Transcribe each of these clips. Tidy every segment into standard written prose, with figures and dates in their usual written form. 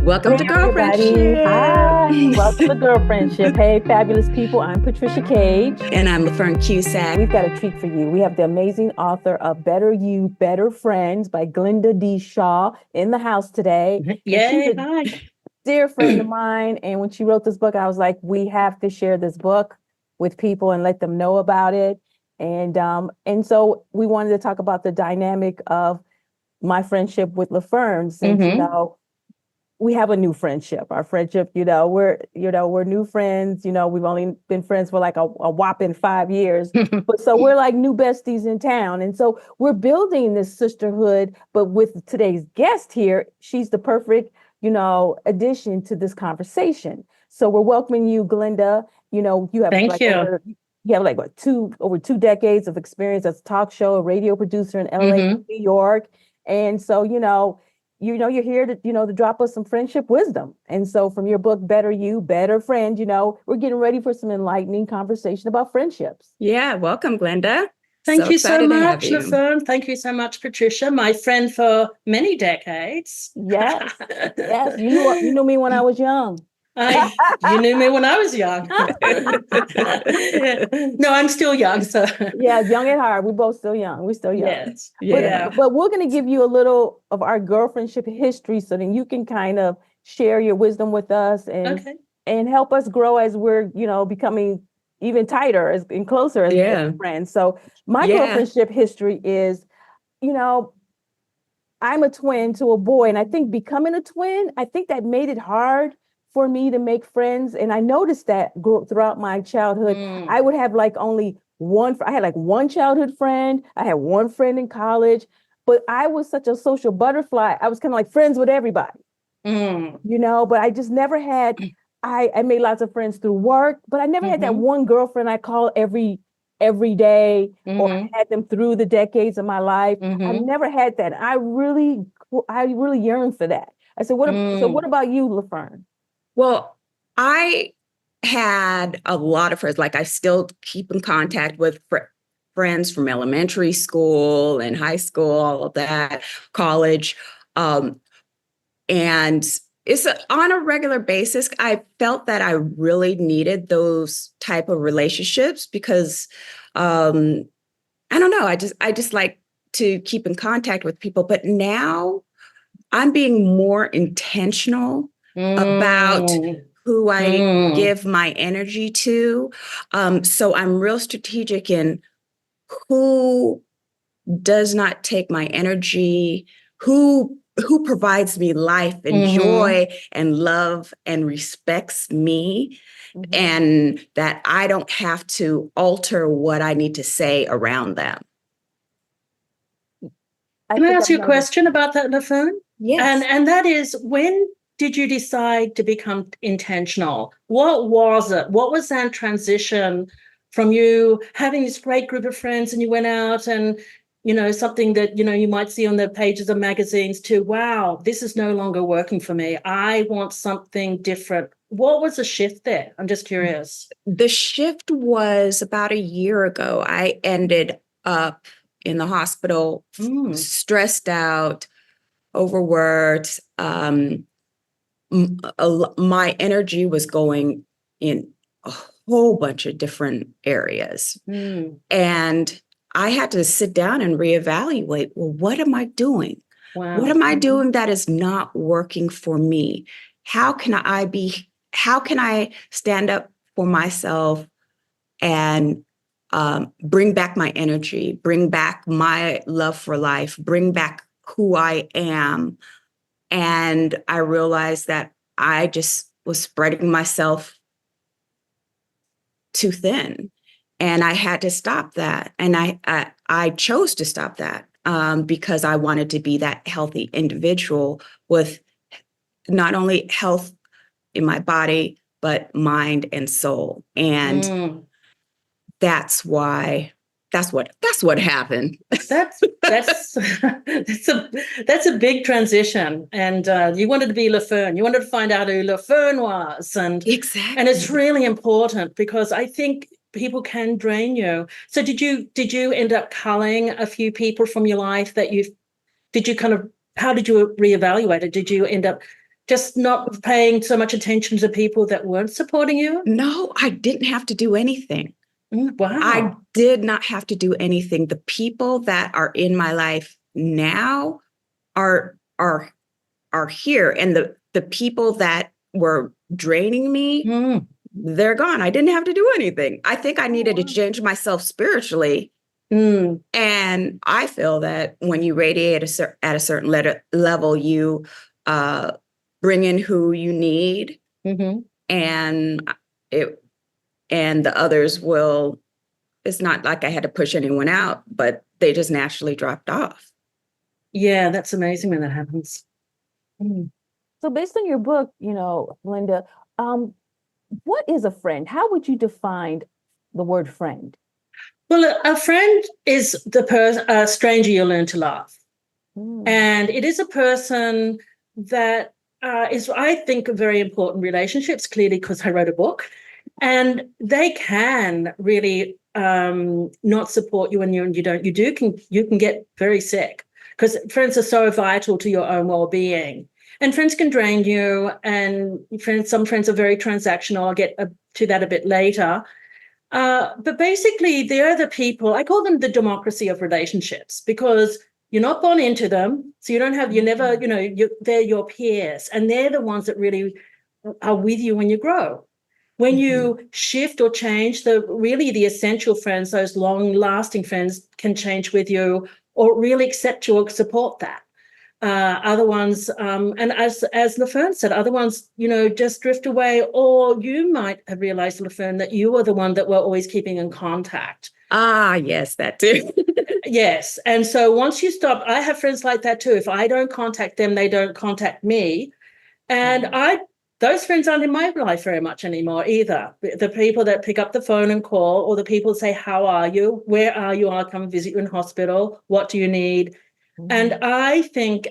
Welcome to Hey everybody. Girlfriendship. Hi. Welcome to Girlfriendship. Hey, fabulous people. I'm Patricia Cage. And I'm LaFern Cusack. We've got a treat for you. We have the amazing author of Better You, Better Friends by Glenda D. Shaw in the house today. And she's Yay, a hi. dear friend of mine. And when she wrote this book, I was like, we have to share this book with people and let them know about it. And so we wanted to talk about the dynamic of my friendship with LaFern, since we have a new friendship. Our friendship, we're new friends. We've only been friends for like a whopping 5 years, but so we're like new besties in town. And so we're building this sisterhood. But with today's guest here, she's the perfect, addition to this conversation. So we're welcoming you, Glenda. You have Thank you. you have like what over 2 decades of experience as a talk show, a radio producer in LA, New York. And so, you're here to drop us some friendship wisdom. And so from your book, Better You, Better Friend, we're getting ready for some enlightening conversation about friendships. Yeah, welcome, Glenda. Thank you so excited to have much, you. LaFern. Thank you so much, Patricia, my friend for many decades. Yes, yes. You knew me when I was young. You knew me when I was young. No, I'm still young. So yeah, young at heart. We're both still young. We're still young. yes, Yeah. But we're going to give you a little of our girlfriendship history so then you can kind of share your wisdom with us okay. and help us grow as we're, becoming even tighter and closer as friends. So my girlfriendship history is, you know, I'm a twin to a boy, and I think becoming a twin, I think that made it hard for me to make friends. And I noticed that throughout my childhood, I would have like only one. I had like one childhood friend. I had one friend in college, but I was such a social butterfly. I was kind of like friends with everybody, but I just never had. I made lots of friends through work, but I never had that one girlfriend I call every day, or I had them through the decades of my life. I never had that. I really yearned for that. I said, so what about you, LaFern? Well, I had a lot of friends. Like I still keep in contact with friends from elementary school and high school, all of that, college. And it's on a regular basis. I felt that I really needed those type of relationships because I don't know. I just like to keep in contact with people. But now I'm being more intentional about who I give my energy to. So I'm real strategic in who does not take my energy, who provides me life and joy and love and respects me, and that I don't have to alter what I need to say around them. Can I ask you a question about that, LaFern? Yes. And that is, when did you decide to become intentional? What was it? What was that transition from you having this great group of friends and you went out and, something that, you might see on the pages of magazines to, wow, this is no longer working for me. I want something different. What was the shift there? I'm just curious. The shift was about a year ago. I ended up in the hospital, stressed out, overworked. My energy was going in a whole bunch of different areas. And I had to sit down and reevaluate, well, what am I doing? Wow. What am I doing that is not working for me? How can I stand up for myself and bring back my energy, bring back my love for life, bring back who I am? And I realized that I just was spreading myself too thin. And I had to stop that. And I chose to stop that because I wanted to be that healthy individual with not only health in my body, but mind and soul. And that's what happened. That's a big transition. And you wanted to be LaFern. You wanted to find out who LaFern was, and exactly. And it's really important because I think people can drain you. So did you end up culling a few people from your life that how did you reevaluate it? Did you end up Just not paying so much attention to people that weren't supporting you? No, I didn't have to do anything. Wow. I did not have to do anything. The people that are in my life now are here. And the people that were draining me, they're gone. I didn't have to do anything. I think I needed to change myself spiritually. And I feel that when you radiate at a certain level, you bring in who you need, and the others will. It's not like I had to push anyone out, but they just naturally dropped off. Yeah, that's amazing when that happens. So based on your book, Glenda, what is a friend? How would you define the word friend? Well, a friend is a stranger you learn to love. And it is a person that is, I think, very important relationships, clearly because I wrote a book. And they can really not support you when you can get very sick, because friends are so vital to your own well-being. And friends can drain you, and some friends are very transactional. I'll get to that a bit later. But basically, they're the people, I call them the democracy of relationships, because you're not born into them. So they're your peers, and they're the ones that really are with you when you grow. When you shift or change, the essential friends, those long-lasting friends, can change with you or really accept you or support that. Other ones, and as LaFern said, other ones, just drift away, or you might have realized, LaFern, that you were the one that were always keeping in contact. Ah, yes, that too. Yes. And so once you stop, I have friends like that too. If I don't contact them, they don't contact me. And those friends aren't in my life very much anymore either. The people that pick up the phone and call, or the people say, how are you? Where are you? I'll come visit you in hospital. What do you need? And I think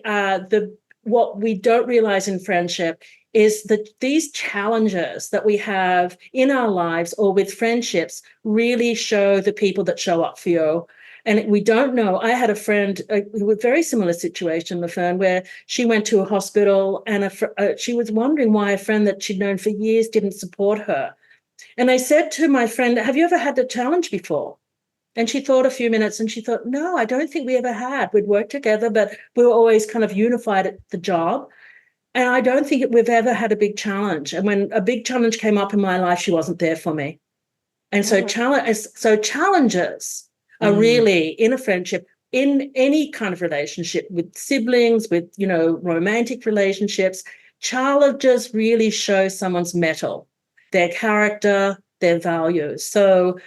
what we don't realize in friendship is that these challenges that we have in our lives or with friendships really show the people that show up for you. And we don't know. I had a friend with a very similar situation, LaFern, where she went to a hospital, and she was wondering why a friend that she'd known for years didn't support her. And I said to my friend, have you ever had a challenge before? And she thought a few minutes, and she thought, no, I don't think we ever had. We'd worked together, but we were always kind of unified at the job. And I don't think we've ever had a big challenge. And when a big challenge came up in my life, she wasn't there for me. And so challenges are really, in a friendship, in any kind of relationship, with siblings, with, romantic relationships, challenges really show someone's mettle, their character, their values. So,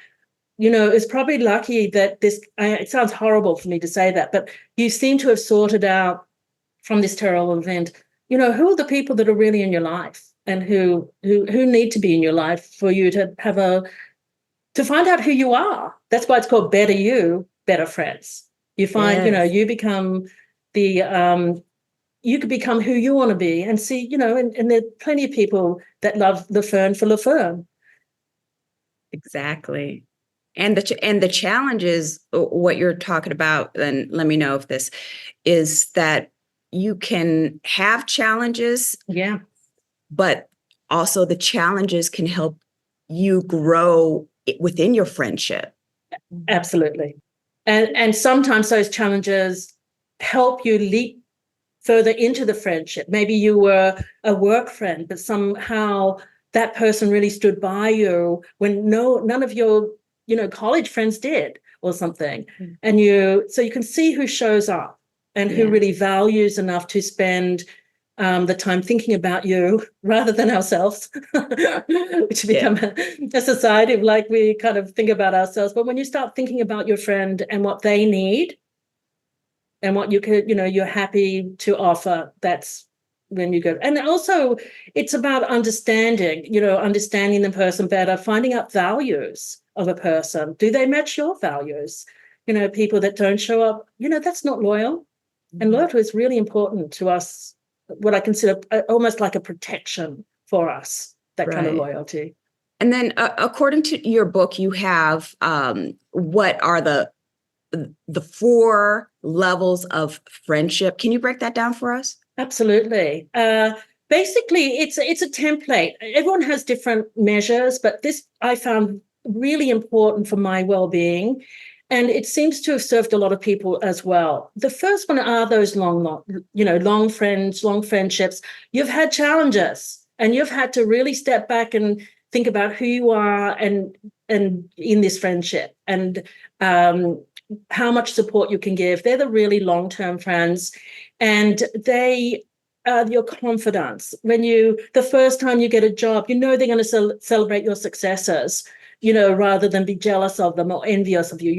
it's probably lucky that it sounds horrible for me to say that, but you seem to have sorted out from this terrible event, who are the people that are really in your life, and who need to be in your life for you to have to find out who you are. That's why it's called Better You, Better Friends. You find, you become you could become who you want to be, and see, and there are plenty of people that love LaFern for LaFern. Exactly. And the challenge is what you're talking about, and let me know if this is that you can have challenges. Yeah. But also the challenges can help you grow within your friendship. Absolutely. And sometimes those challenges help you leap further into the friendship. Maybe you were a work friend, but somehow that person really stood by you when none of your college friends did, or something. And so you can see who shows up and who really values enough to spend the time thinking about you rather than ourselves, which become a society of, like, we kind of think about ourselves. But when you start thinking about your friend and what they need and what you could, you're happy to offer, that's when you go. And also it's about understanding the person better, finding out values of a person. Do they match your values? People that don't show up, that's not loyal. And loyalty is really important to us, what I consider almost like a protection for us, that kind of loyalty. And then according to your book, you have what are the 4 levels of friendship. Can you break that down for us? Absolutely. Basically, it's a template. Everyone has different measures, but this I found really important for my well-being, and it seems to have served a lot of people as well. The first one are those long friendships. You've had challenges, and you've had to really step back and think about who you are and in this friendship, and how much support you can give. They're the really long-term friends, and they your confidence. The first time you get a job, they're going to celebrate your successes, rather than be jealous of them or envious of you.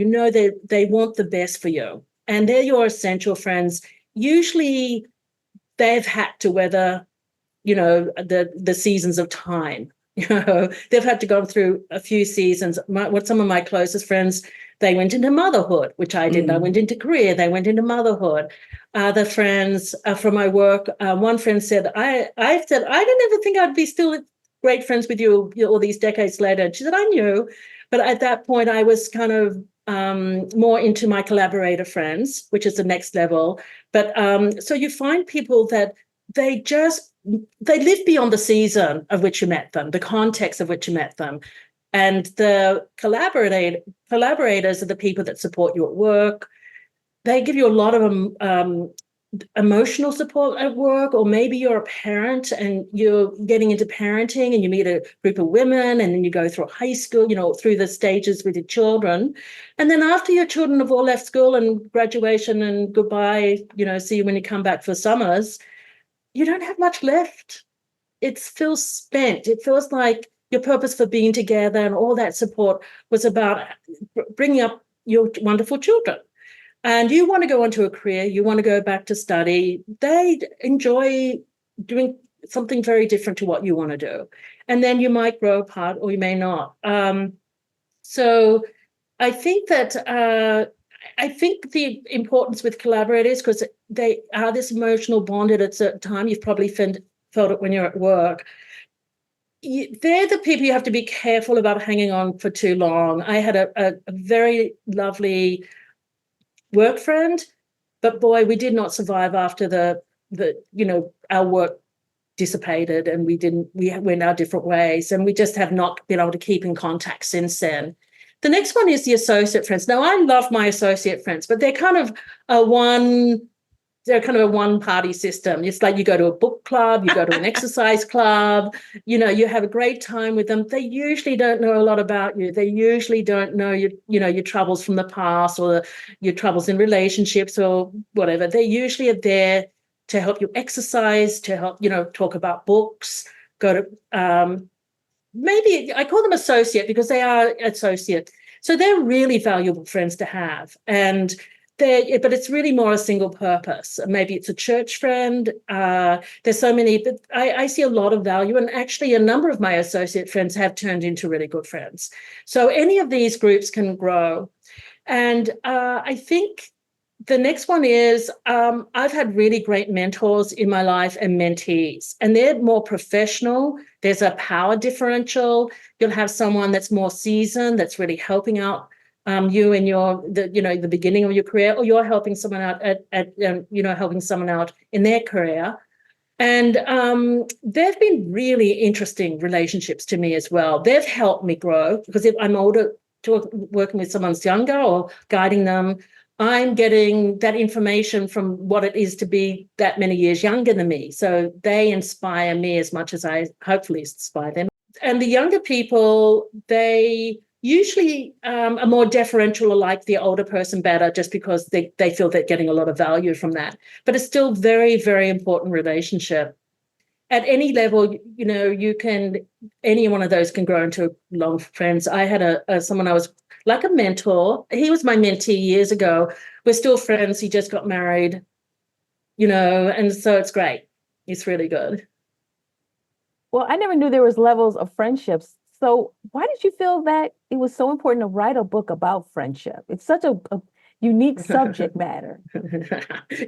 They want the best for you, and they're your essential friends. Usually they've had to weather, the seasons of time. They've had to go through a few seasons. Some of my closest friends, they went into motherhood, which I didn't. I went into career. They went into motherhood. Other friends from my work, one friend said, I said, I didn't ever think I'd be still great friends with you all these decades later. She said, I knew. But at that point, I was kind of more into my collaborator friends, which is the next level. But so you find people that they live beyond the season of which you met them, the context of which you met them. And the collaborators are the people that support you at work. They give you a lot of emotional support at work, or maybe you're a parent and you're getting into parenting and you meet a group of women, and then you go through high school, through the stages with your children. And then after your children have all left school and graduation and goodbye, see you when you come back for summers, you don't have much left. It feels spent. It feels like your purpose for being together and all that support was about bringing up your wonderful children. And you want to go into a career, you want to go back to study. They enjoy doing something very different to what you want to do. And then you might grow apart or you may not. So I think that I think the importance with collaborators, because they are this emotional bond at a certain time. You've probably felt it when you're at work. They're the people you have to be careful about hanging on for too long. I had a very lovely work friend, but boy, we did not survive after our work dissipated, and we went our different ways, and we just have not been able to keep in contact since then. The next one is the associate friends. Now, I love my associate friends, but they're kind of a one-party system. It's like you go to a book club, you go to an exercise club, you have a great time with them. They usually don't know a lot about you. They usually don't know your troubles from the past, or your troubles in relationships or whatever. They usually are there to help you exercise, to help, talk about books, go to maybe I call them associate because they are associate. So they're really valuable friends to have. But it's really more a single purpose. Maybe it's a church friend. There's so many, but I see a lot of value. And actually, a number of my associate friends have turned into really good friends. So any of these groups can grow. And I think the next one is I've had really great mentors in my life and mentees, and they're more professional. There's a power differential. You'll have someone that's more seasoned, that's really helping out you in the beginning of your career, or you're helping someone out helping someone out in their career. And they've been really interesting relationships to me as well. They've helped me grow, because if I'm older, working with someone who's younger or guiding them, I'm getting that information from what it is to be that many years younger than me. So they inspire me as much as I hopefully inspire them. And the younger people, they usually are more deferential or like the older person better, just because they feel they're getting a lot of value from that. But it's still very, very important relationship. At any level, any one of those can grow into long friends. I had someone I was like a mentor. He was my mentee years ago. We're still friends. He just got married, and so it's great. It's really good. Well, I never knew there was levels of friendships. So why did you feel that it was so important to write a book about friendship? It's such a unique subject matter.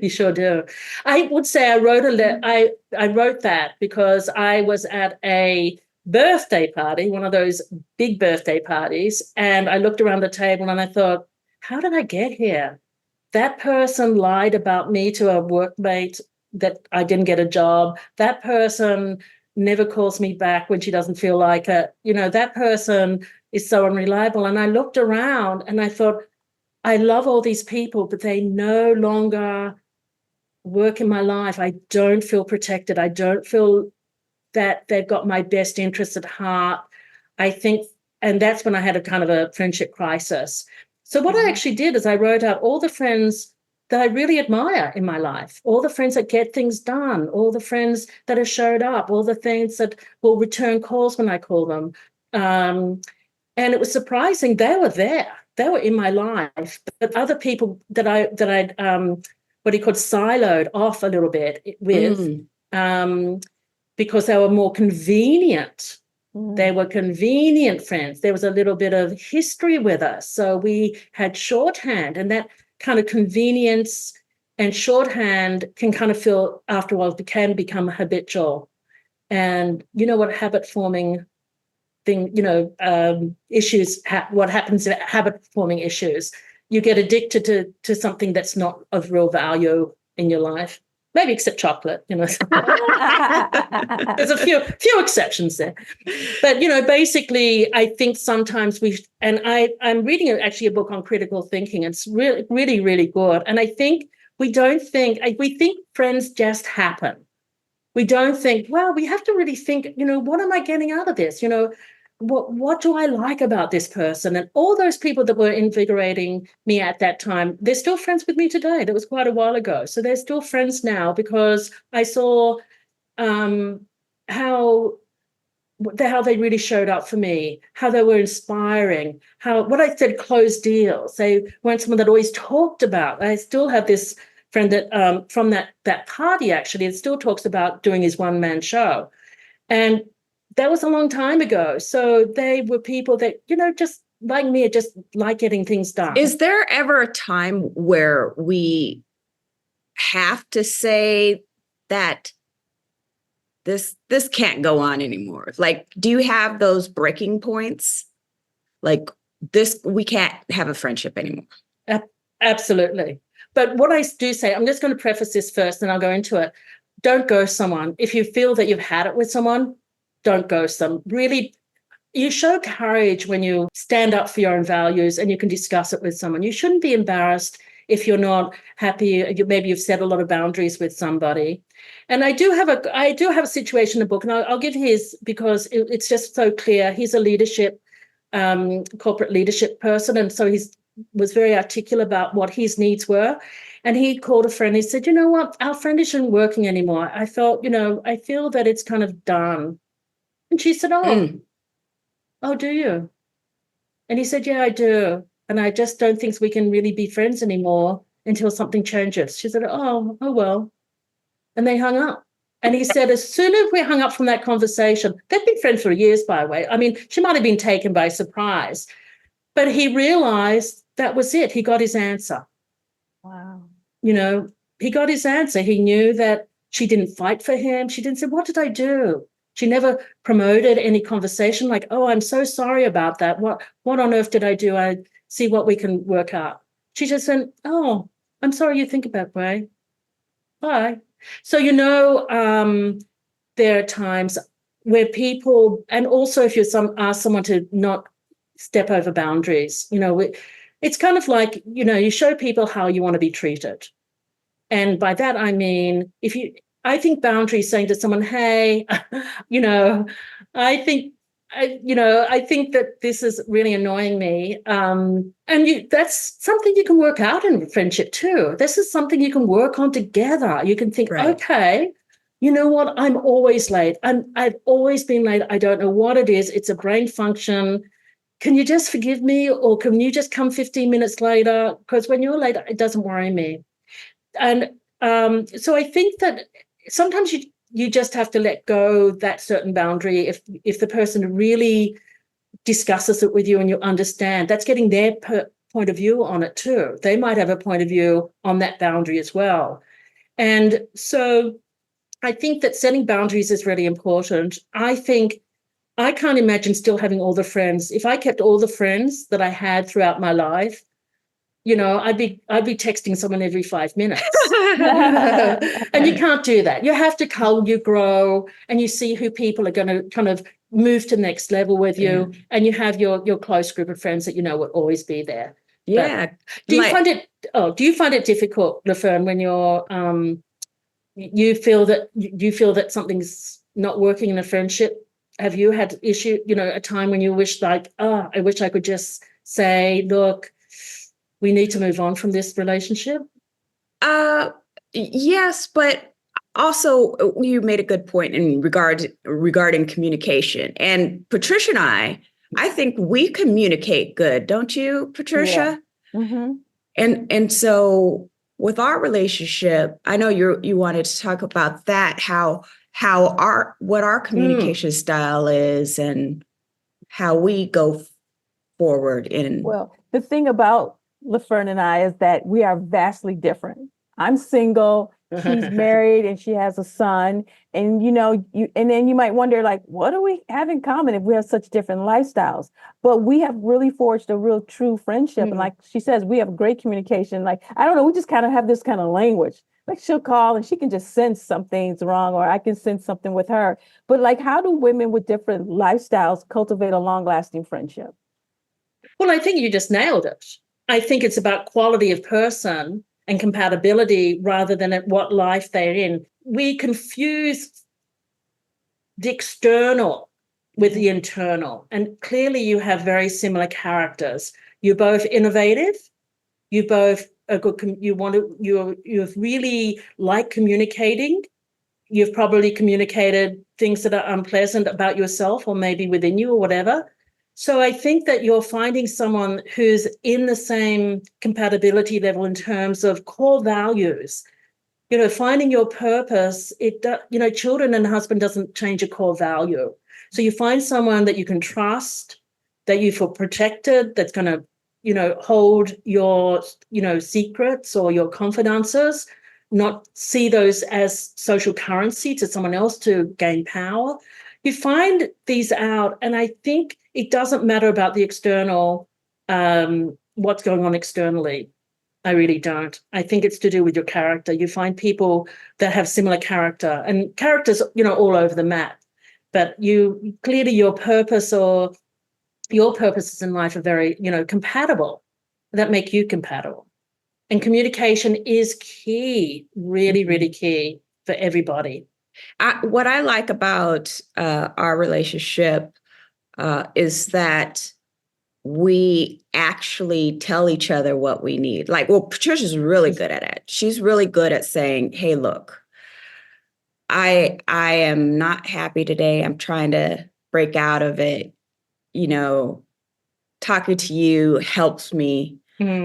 You sure do. I would say I wrote that because I was at a birthday party, one of those big birthday parties, and I looked around the table and I thought, how did I get here? That person lied about me to a workmate that I didn't get a job. That person never calls me back when she doesn't feel like it. That person is so unreliable. And I looked around and I thought, I love all these people, but they no longer work in my life. I don't feel protected. I don't feel that they've got my best interests at heart. I think, and that's when I had a kind of a friendship crisis. So what I actually did is I wrote out all the friends that I really admire in my life, all the friends that get things done, all the friends that have showed up, all the things that will return calls when I call them. And it was surprising, they were there. They were in my life, but other people that I'd what he called siloed off a little bit with, because they were more convenient. They were convenient friends. There was a little bit of history with us. So we had shorthand, and that kind of convenience and shorthand can kind of feel after a while can become habitual. And you know what habit forming thing, issues, what happens to habit forming issues? You get addicted to something that's not of real value in your life. Maybe except chocolate, There's a few exceptions there. But, basically, I think sometimes I'm reading actually a book on critical thinking. It's really, really, really good. And I think we think friends just happen. We don't think, well, we have to really think, what am I getting out of this? What do I like about this person? And all those people that were invigorating me at that time, they're still friends with me today. That was quite a while ago. So they're still friends now because I saw how they really showed up for me, how they were inspiring, what I said, closed deals. They weren't someone that always talked about. I still have this friend that from that party, actually, it still talks about doing his one-man show. And that was a long time ago. So they were people that, just like me, just like getting things done. Is there ever a time where we have to say that this can't go on anymore? Like, do you have those breaking points? Like we can't have a friendship anymore. Absolutely. But what I do say, I'm just going to preface this first and I'll go into it. Don't ghost someone. If you feel that you've had it with someone, don't ghost them. Really, you show courage when you stand up for your own values and you can discuss it with someone. You shouldn't be embarrassed if you're not happy. Maybe you've set a lot of boundaries with somebody. And I do have a situation in the book, and I'll give his because it's just so clear. He's a leadership, corporate leadership person, and so he was very articulate about what his needs were. And he called a friend. He said, "You know what? Our friend isn't working anymore. I feel that it's kind of done." And she said, "Oh, do you?" And he said, "Yeah, I do. And I just don't think we can really be friends anymore until something changes." She said, oh well. And they hung up. And he said, as soon as we hung up from that conversation, they've been friends for years, by the way. I mean, she might have been taken by surprise, but he realized that was it. He got his answer. Wow. He got his answer. He knew that she didn't fight for him. She didn't say, "What did I do?" She never promoted any conversation like, "Oh, I'm so sorry about that. What on earth did I do? I see what we can work out." She just said, "Oh, I'm sorry you think that way. Bye." So, there are times where people, and also if you ask someone to not step over boundaries, it's kind of like, you show people how you want to be treated. And by that, I mean, I think boundaries saying to someone, "Hey, I think that this is really annoying me." That's something you can work out in friendship too. This is something you can work on together. You can think, right. Okay, you know what? I'm always late. I've always been late. I don't know what it is. It's a brain function. Can you just forgive me? Or can you just come 15 minutes later? Because when you're late, it doesn't worry me. And so I think that sometimes you just have to let go that certain boundary if the person really discusses it with you and you understand. That's getting their point of view on it too. They might have a point of view on that boundary as well. And so I think that setting boundaries is really important. I can't imagine still having all the friends. If I kept all the friends that I had throughout my life, I'd be texting someone every 5 minutes. And you can't do that. You have to cull, you grow, and you see who people are going to kind of move to the next level with you. And you have your close group of friends that will always be there. Yeah. But do you find it difficult, LaFern, when you're you feel that something's not working in a friendship? Have you had a time when you wish like, I wish I could just say, look, we need to move on from this relationship? Yes, but also you made a good point in regarding communication. And Patricia and I think we communicate good, don't you, Patricia? Yeah. Mm-hmm. And so with our relationship, I know you wanted to talk about that, what our communication style is and how we go forward in. Well, the thing about LaFern and I is that we are vastly different. I'm single, she's married, and she has a son. And and then you might wonder, like, what do we have in common if we have such different lifestyles? But we have really forged a real true friendship. And like she says, we have great communication. Like, I don't know, we just kind of have this kind of language. Like, she'll call and she can just sense something's wrong, or I can sense something with her. But like, how do women with different lifestyles cultivate a long-lasting friendship? Well, I think you just nailed it. I think it's about quality of person and compatibility rather than at what life they're in. We confuse the external with the internal. And clearly you have very similar characters. You're both innovative. You both are good. You really like communicating. You've probably communicated things that are unpleasant about yourself or maybe within you or whatever. So I think that you're finding someone who's in the same compatibility level in terms of core values. Finding your purpose, children and husband doesn't change a core value. So you find someone that you can trust, that you feel protected, that's going to, hold your, secrets or your confidences, not see those as social currency to someone else to gain power. You find these out, and I think it doesn't matter about the external, what's going on externally. I really don't. I think it's to do with your character. You find people that have similar character, and characters, all over the map. But clearly your purposes in life are very, compatible, that make you compatible. And communication is key, really, really key for everybody. What I like about our relationship is that we actually tell each other what we need. Like, well, Patricia's really good at it. She's really good at saying, hey, look, I am not happy today. I'm trying to break out of it. Talking to you helps me.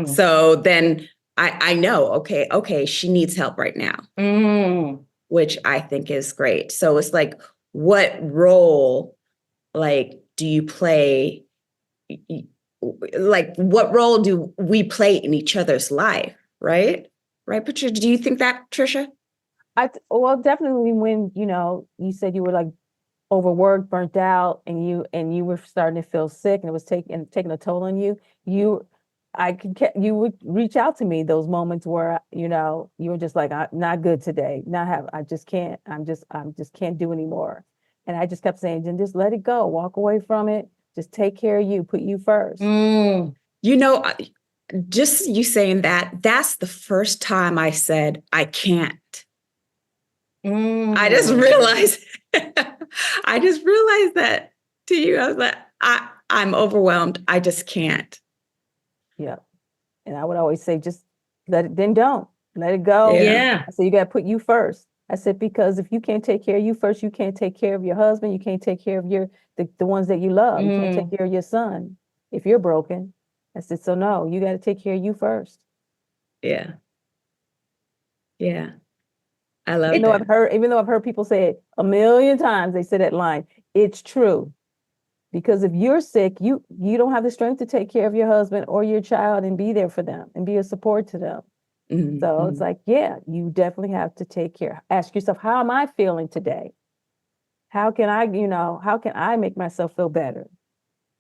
So then I know, okay, she needs help right now, which I think is great. So it's like, what role, like, do you play? Like, what role do we play in each other's life? Right, Patricia? Do you think that, Trisha? Well, definitely when you said you were like overworked, burnt out, and you were starting to feel sick, and it was taking a toll on you. You would reach out to me those moments where you were just like, I'm not good today, I just can't, can't do anymore. And I just kept saying, then just let it go, walk away from it, just take care of you, put you first. Just you saying that's the first time I said I can't. I just realized that to you. I was like, I'm overwhelmed. I just can't. Yeah. And I would always say, just let it go. Yeah. So you got to put you first. I said, because if you can't take care of you first, you can't take care of your husband. You can't take care of the ones that you love. You can't take care of your son if you're broken. I said, so no, you got to take care of you first. Yeah. Yeah. I love even though I've heard people say it a million times, they say that line, it's true. Because if you're sick, you don't have the strength to take care of your husband or your child and be there for them and be a support to them. Mm-hmm. So it's like, yeah, you definitely have to take care. Ask yourself, how am I feeling today? How can I make myself feel better?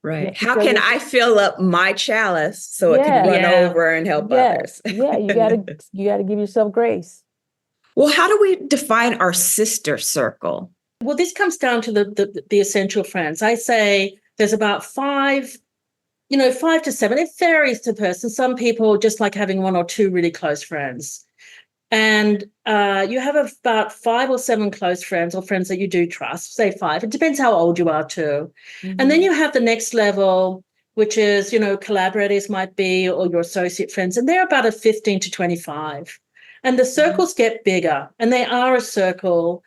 Right. How because can I fill up my chalice so it can yeah, run Yeah. over and help yeah, others? yeah, you gotta give yourself grace. Well, how do we define our sister circle? Well, this comes down to the essential friends. I say there's about five, 5 to 7. It varies to person. Some people just like having one or two really close friends. And you have about 5 or 7 close friends or friends that you do trust, say 5. It depends how old you are too. And then you have the next level, which is, collaborators might be, or your associate friends, and they're about a 15 to 25. And the circles get bigger, and they are a circle.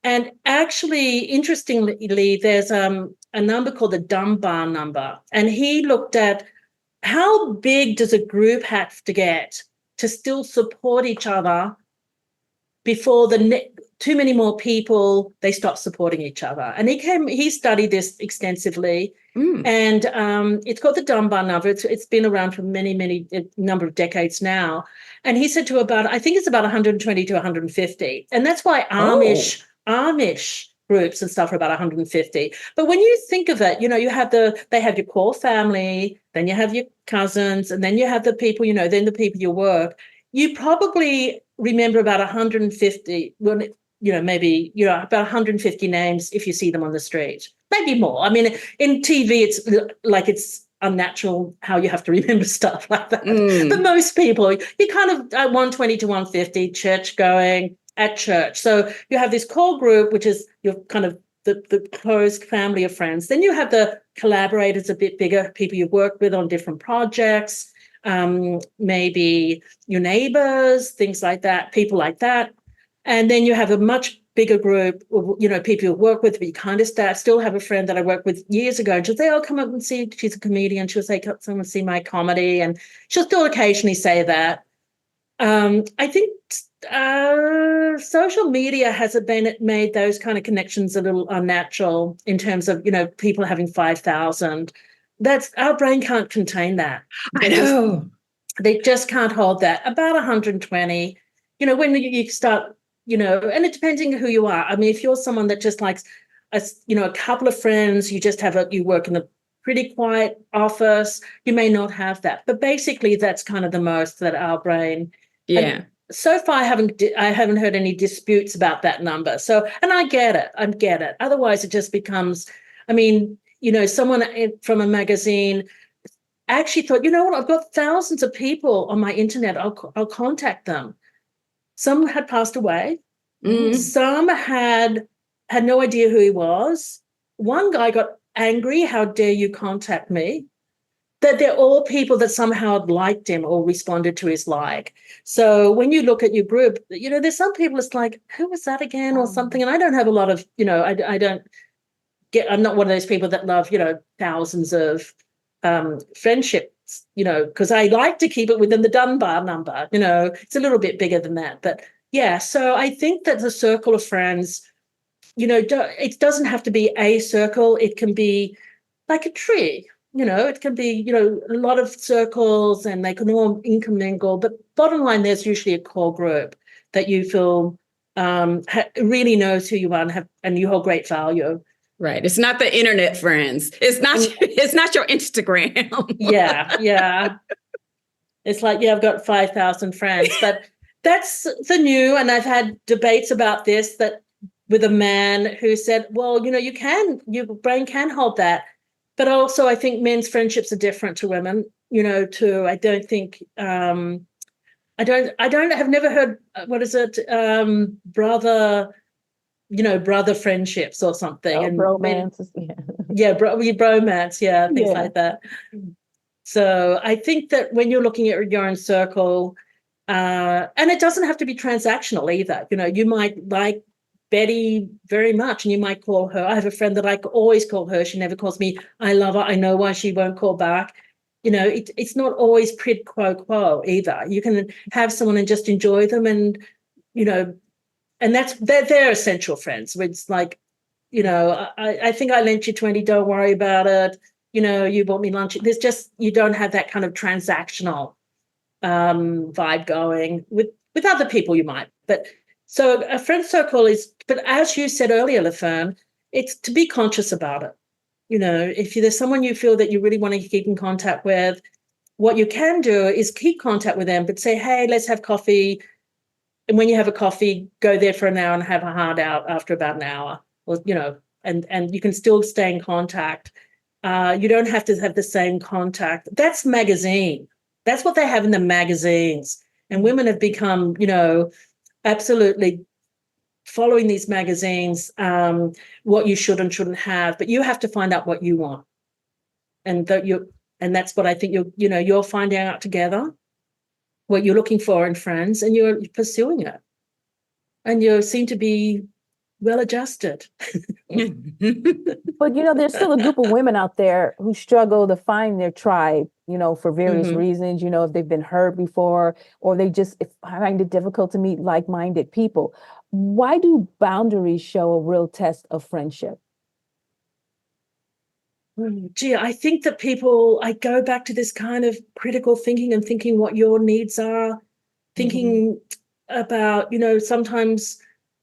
And actually, interestingly, there's a number called the Dunbar number, and he looked at how big does a group have to get to still support each other before too many more people, they stop supporting each other. And he studied this extensively. And it's called the Dunbar number. It's been around for many number of decades now. And he said I think it's about 120 to 150. And that's why Amish groups and stuff are about 150. But when you think of it, they have your core family, then you have your cousins, and then you have the people, then the people you work. You probably remember about 150, well, maybe, about 150 names if you see them on the street, maybe more. I mean, in TV, it's unnatural how you have to remember stuff like that. But most people, you kind of 120 to 150 church going at church. So you have this core group, which is your kind of the close family of friends. Then you have the collaborators, a bit bigger, people you work with on different projects, maybe your neighbors, things like that, people like that. And then you have a much bigger group of, people you work with, but you kind of still have a friend that I worked with years ago. And she'll say, oh, come up and see, she's a comedian. She'll say, come and see my comedy. And she'll still occasionally say that. I think social media has made those kind of connections a little unnatural in terms of, people having 5,000. Our brain can't contain that. I know. They just can't hold that. About 120, when you start, and it depending who you are. I mean, if you're someone that just likes, a couple of friends, you work in a pretty quiet office, you may not have that. But basically, that's kind of the most that our brain. Yeah. And so far, I haven't heard any disputes about that number. So, and I get it. Otherwise, it just becomes, I mean, someone from a magazine actually thought, you know what, I've got thousands of people on my internet. I'll contact them. Some had passed away. Some had no idea who he was. One guy got angry. How dare you contact me? That they're all people that somehow liked him or responded to his like. So when you look at your group, there's some people it's like, who was that again or something? And I don't have a lot of, I don't get, I'm not one of those people that love, thousands of friendships, because I like to keep it within the Dunbar number. It's a little bit bigger than that. But yeah, so I think that the circle of friends, it doesn't have to be a circle. It can be like a tree. It can be, a lot of circles and they can all intermingle. But bottom line, there's usually a core group that you feel really knows who you are and you hold great value. Right. It's not the internet friends. It's not your Instagram. Yeah. It's like, I've got 5,000 friends, but that's the new. And I've had debates about this with a man who said, well, your brain can hold that. But also I think men's friendships are different to women, too. I don't think, have never heard, what is it? Brother friendships or something. Oh, and bromance. bromance, things like that. So I think that when you're looking at your own circle, and it doesn't have to be transactional either. You might like Betty very much and you might call her. I have a friend that I always call her. She never calls me. I love her. I know why she won't call back. It's not always quid pro quo either. You can have someone and just enjoy them and, and they're essential friends. It's like, I think I lent you 20, don't worry about it. You bought me lunch. There's just, you don't have that kind of transactional vibe going with other people you might. But so a friend circle but as you said earlier, LaFern, it's to be conscious about it. if there's someone you feel that you really want to keep in contact with, what you can do is keep contact with them, but say, hey, let's have coffee. And when you have a coffee, go there for an hour and have a hard out after about an hour, or, and you can still stay in contact. You don't have to have the same contact. That's magazine. That's what they have in the magazines. And women have become, absolutely following these magazines, what you should and shouldn't have. But you have to find out what you want. And that's what I think you're finding out together, what you're looking for in friends, and you're pursuing it. And you seem to be well adjusted. But there's still a group of women out there who struggle to find their tribe, for various reasons, if they've been hurt before, or they just find it difficult to meet like-minded people. Why do boundaries show a real test of friendship? Gee, I think that I go back to this kind of critical thinking and thinking what your needs are, thinking about, sometimes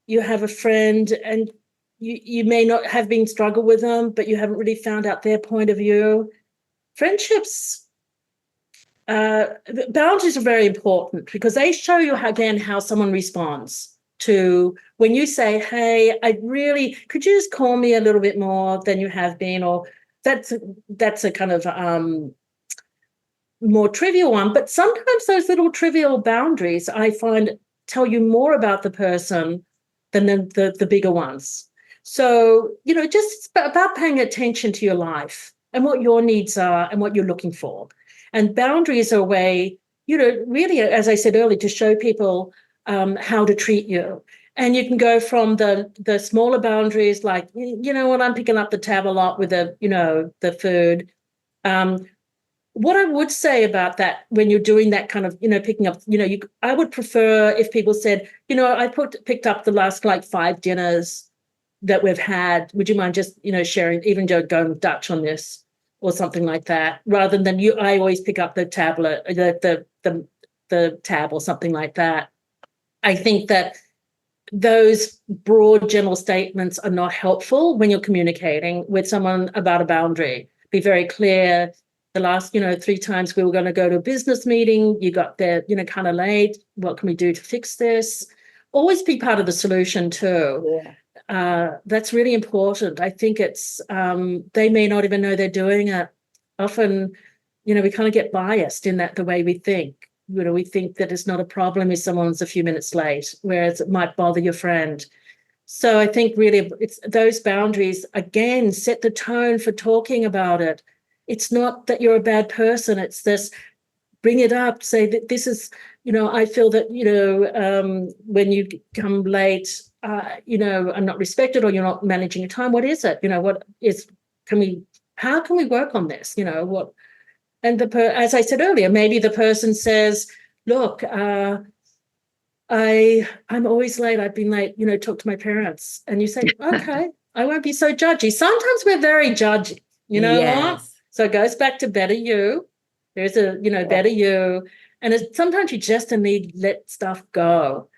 you have a friend and you may not have been struggled with them, but you haven't really found out their point of view. Friendships, boundaries are very important because they show you, how someone responds to when you say, hey, could you just call me a little bit more than you have been? Or that's a kind of more trivial one. But sometimes those little trivial boundaries, I find, tell you more about the person than the bigger ones. So, just about paying attention to your life and what your needs are and what you're looking for. And boundaries are a way, really, as I said earlier, to show people how to treat you. And you can go from the smaller boundaries, like, what I'm picking up the tab a lot with the food. What I would say about that, when you're doing that kind of, picking up, I would prefer if people said, I picked up the last 5 dinners that we've had. Would you mind just, sharing, even going Dutch on this or something like that, rather than I always pick up the tablet, the tab or something like that. I think that those broad general statements are not helpful when you're communicating with someone about a boundary. Be very clear. The last, 3 times we were going to go to a business meeting, you got there, kind of late. What can we do to fix this? Always be part of the solution too. Yeah. That's really important. I think it's, they may not even know they're doing it. Often, we kind of get biased in the way we think. We think that it's not a problem if someone's a few minutes late, whereas it might bother your friend. So I think really it's those boundaries, again, set the tone for talking about it. It's not that you're a bad person. It's this, bring it up, say that this is, I feel that, when you come late, I'm not respected, or you're not managing your time. What is it? How can we work on this? And as I said earlier, maybe the person says, look, I'm always late. I've been late, talk to my parents. And you say, okay, I won't be so judgy. Sometimes we're very judgy, what? So it goes back to better you. There's a, better you. And sometimes you just need to let stuff go.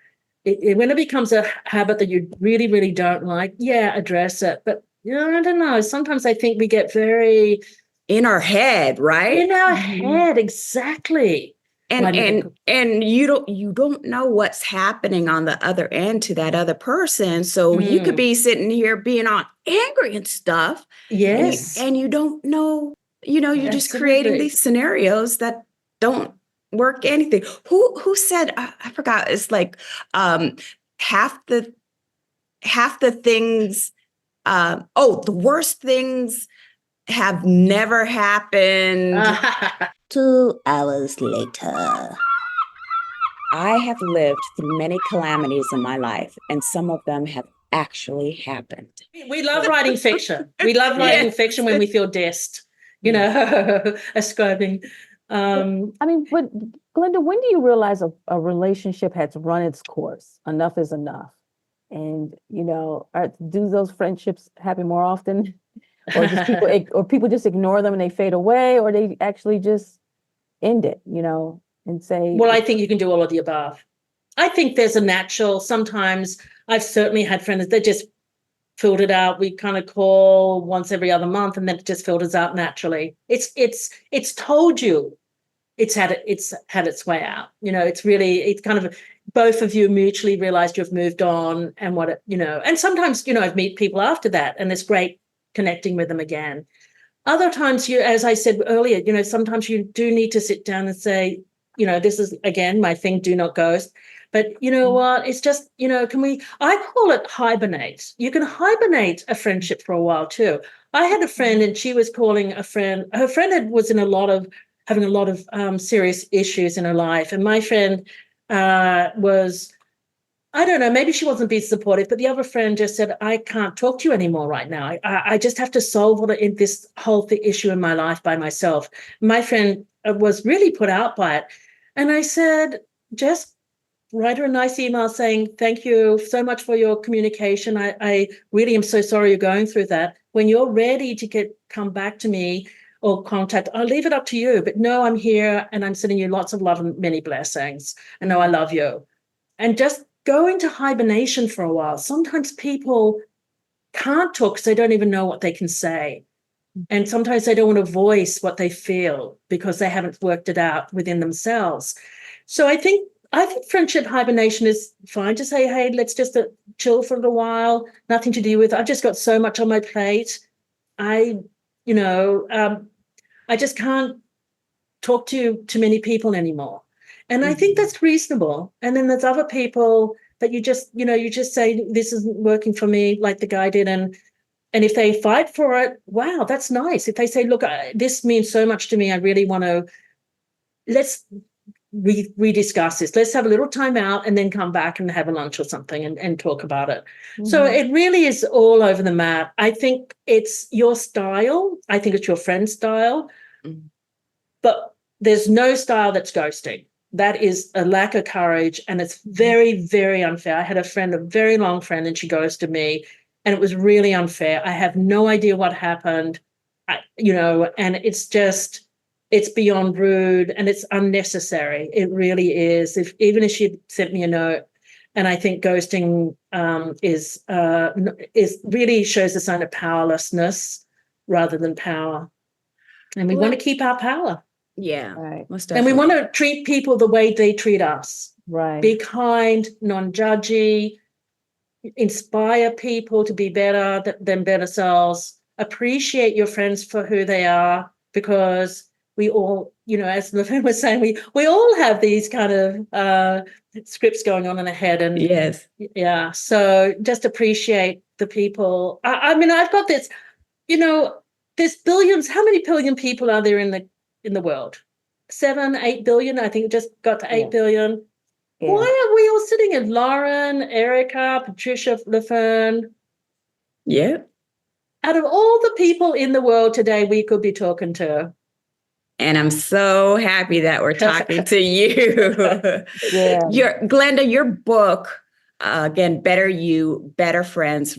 When it becomes a habit that you really, really don't like, address it. But, I don't know. Sometimes I think we get very... in our head, right? In our head, exactly. And you don't know what's happening on the other end to that other person. So you could be sitting here being all angry and stuff. Yes. And you don't know, you're just creating these scenarios that don't work anything. Who said, I forgot, it's like half the things, the worst things have never happened. 2 hours later. I have lived through many calamities in my life, and some of them have actually happened. We love writing fiction. We love writing fiction when we feel dissed, ascribing. But Glenda, when do you realize a relationship has run its course? Enough is enough. And, do those friendships happen more often? Or just people just ignore them and they fade away, or they actually just end it, and say... Well, I think you can do all of the above. I think there's a natural, sometimes I've certainly had friends that just filtered out. We kind of call once every other month, and then it just filters out naturally. It's told you it's had its way out. It's kind of both of you mutually realized you've moved on, and and sometimes, I've meet people after that, and it's great connecting with them again. Other times, as I said earlier, sometimes you do need to sit down and say, this is, again, my thing, do not ghost. But you know what? It's just, I call it hibernate. You can hibernate a friendship for a while too. I had a friend, and she was calling a friend. Her friend was having a lot of serious issues in her life. And my friend was, I don't know, maybe she wasn't being supportive, but the other friend just said, I can't talk to you anymore right now. I just have to solve this whole issue in my life by myself. My friend was really put out by it. And I said, just write her a nice email saying, thank you so much for your communication. I really am so sorry you're going through that. When you're ready to come back to me or contact, I'll leave it up to you. But no, I'm here, and I'm sending you lots of love and many blessings. And no, I love you. And just go into hibernation for a while. Sometimes people can't talk because they don't even know what they can say. And sometimes they don't want to voice what they feel because they haven't worked it out within themselves. So I think friendship hibernation is fine to say, hey, let's just chill for a little while, nothing to do with, I've just got so much on my plate. I just can't talk to many people anymore. And I think that's reasonable. And then there's other people that you just say, this isn't working for me, like the guy did. And if they fight for it, wow, that's nice. If they say, look, this means so much to me, I really want to, let's rediscuss this. Let's have a little time out and then come back and have a lunch or something and talk about it. Mm-hmm. So it really is all over the map. I think it's your style. I think it's your friend's style. Mm-hmm. But there's no style that's ghosting. That is a lack of courage, and it's very, very unfair. I had a very long friend, and she ghosted me, and it was really unfair. I have no idea what happened, and it's beyond rude, and it's unnecessary. It really is. Even if she sent me a note, and I think ghosting is really shows a sign of powerlessness rather than power, and we want to keep our power. Yeah, right. Most definitely. And we want to treat people the way they treat us. Right. Be kind, non-judgy, inspire people to be better than better selves. Appreciate your friends for who they are, because we all, as Laverne was saying, we all have these kind of scripts going on in our head. And yes, yeah. So just appreciate the people. I mean, I've got this. There's billions. How many billion people are there in the world? 7, 8 billion. I think it just got to 8 billion. Yeah. Why are we all sitting in Lauren, Erica, Patricia, Laverne? Yeah. Out of all the people in the world today, we could be talking to. And I'm so happy that we're talking to you. Yeah. Glenda, your book, again, Better You, Better Friends,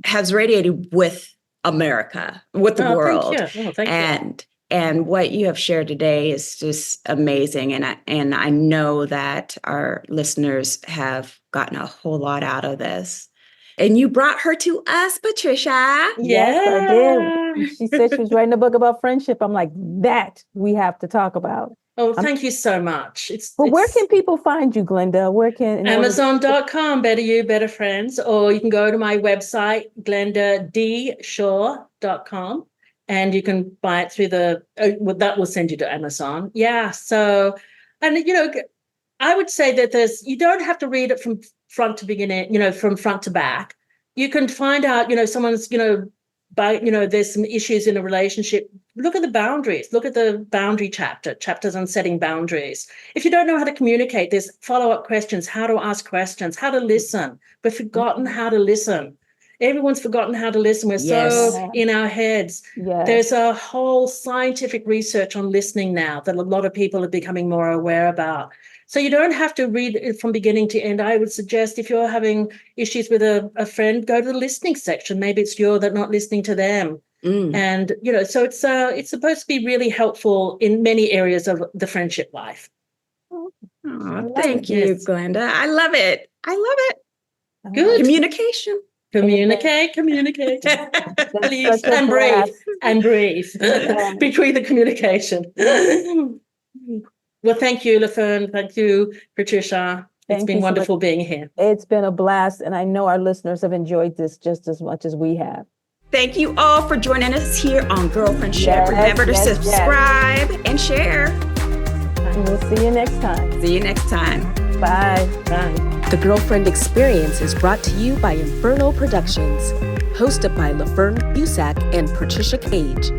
has radiated with America, with the world. Thank you. Thank you. And what you have shared today is just amazing. And I know that our listeners have gotten a whole lot out of this. And you brought her to us, Patricia. Yes, I did. She said she was writing a book about friendship. I'm like, that we have to talk about. Oh, thank you so much. Where can people find you, Glenda? Where can Amazon.com, Better You, Better Friends, or you can go to my website, GlendaDShaw.com, and you can buy it through that will send you to Amazon. Yeah. So, and I would say that you don't have to read it from front to beginning, from front to back. You can find out, someone's, there's some issues in a relationship. Look at the boundaries. Look at the boundary chapters on setting boundaries. If you don't know how to communicate, there's follow-up questions, how to ask questions, how to listen. We've forgotten how to listen. Everyone's forgotten how to listen. We're so in our heads. Yes. There's a whole scientific research on listening now that a lot of people are becoming more aware about. So you don't have to read it from beginning to end. I would suggest if you're having issues with a friend, go to the listening section. Maybe it's you're not listening to them. And, so it's supposed to be really helpful in many areas of the friendship life. Oh, thank you, Glenda. I love it. Good. Communication. Communicate. Please, such a and breathe, blast. and breathe between the communication. Well, thank you, LaFern. Thank you, Patricia. It's Thank been you so wonderful much. being here. It's been a blast, and I know our listeners have enjoyed this just as much as we have. Thank you all for joining us here on Girlfriendship. Yes, Remember to yes, subscribe and share. And we'll see you next time. See you next time. Bye. Bye. The Girlfriend Experience is brought to you by Inferno Productions, hosted by LaFern Busak and Patricia Cage.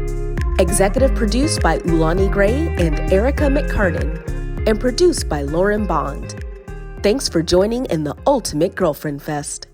Executive produced by Ulani Gray and Erica McCartan, and produced by Lauren Bond. Thanks for joining in the Ultimate Girlfriend Fest.